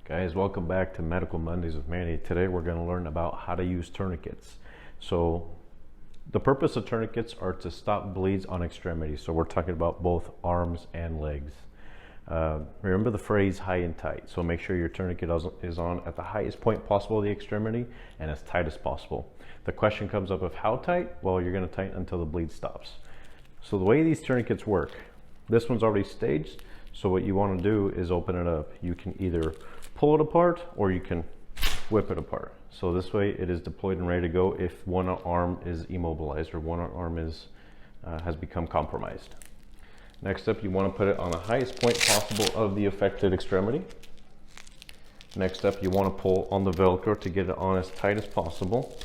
Guys, welcome back to Medical Mondays with Manny. Today we're going to learn about how to use tourniquets. So the purpose of tourniquets are to stop bleeds on extremities. So we're talking about both arms and legs. Remember the phrase high and tight. So make sure your tourniquet is on at the highest point possible of the extremity and as tight as possible. The question comes up of how tight? Well, you're going to tighten until the bleed stops. So the way these tourniquets work, this one's already staged. So what you want to do is open it up. You can either pull it apart or you can whip it apart. So this way it is deployed and ready to go if one arm is immobilized or one arm has become compromised. Next up, you want to put it on the highest point possible of the affected extremity. Next up, you want to pull on the Velcro to get it on as tight as possible.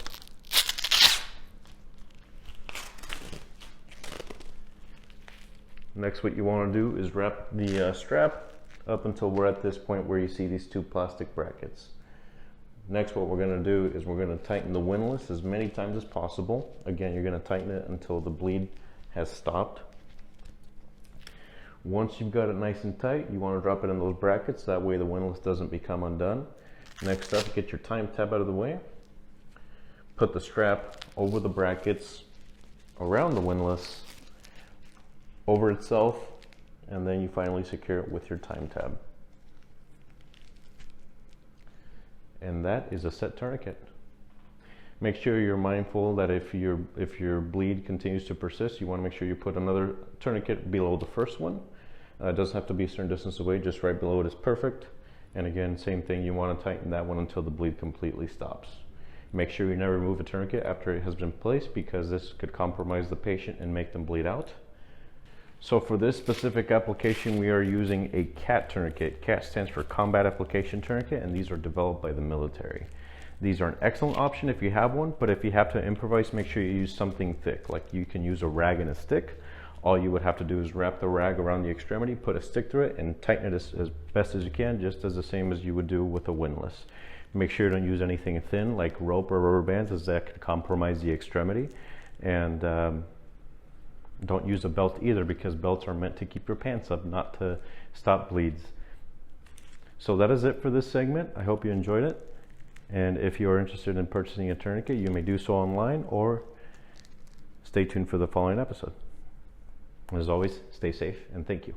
Next, what you want to do is wrap the strap up until we're at this point where you see these two plastic brackets. Next, what we're going to do is we're going to tighten the windlass as many times as possible. Again, you're going to tighten it until the bleed has stopped. Once you've got it nice and tight, you want to drop it in those brackets. That way the windlass doesn't become undone. Next up, get your time tab out of the way. Put the strap over the brackets, around the windlass, over itself, and then you finally secure it with your time tab. And that is a set tourniquet. Make sure you're mindful that if your bleed continues to persist, you want to make sure you put another tourniquet below the first one. It doesn't have to be a certain distance away, just right below it is perfect. And again, same thing, you want to tighten that one until the bleed completely stops. Make sure you never remove a tourniquet after it has been placed, because this could compromise the patient and make them bleed out. So for this specific application, we are using a CAT tourniquet. CAT stands for Combat Application Tourniquet, and these are developed by the military. These are an excellent option if you have one, but if you have to improvise, make sure you use something thick. Like you can use a rag and a stick. All you would have to do is wrap the rag around the extremity, put a stick through it, and tighten it as best as you can, just as the same as you would do with a windlass. Make sure you don't use anything thin like rope or rubber bands, as that could compromise the extremity. And don't use a belt either, because belts are meant to keep your pants up, not to stop bleeds. So that is it for this segment. I hope you enjoyed it. And if you are interested in purchasing a tourniquet, you may do so online or stay tuned for the following episode. As always, stay safe and thank you.